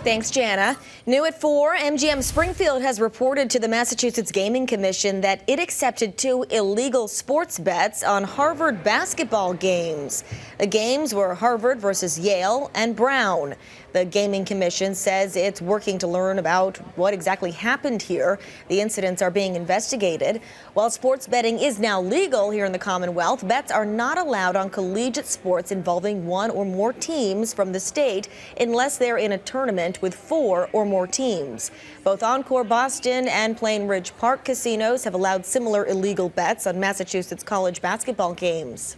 Thanks, Jana. New at 4, MGM Springfield has reported to the Massachusetts Gaming Commission that it accepted 2 illegal sports bets on Harvard basketball games. The games were Harvard versus Yale and Brown. The Gaming Commission says it's working to learn about what exactly happened here. The incidents are being investigated. While sports betting is now legal here in the Commonwealth, bets are not allowed on collegiate sports involving 1 or more teams from the state unless they're in a tournament with 4 or more teams. Both Encore Boston and Plain Ridge Park casinos have allowed similar illegal bets on Massachusetts college basketball games.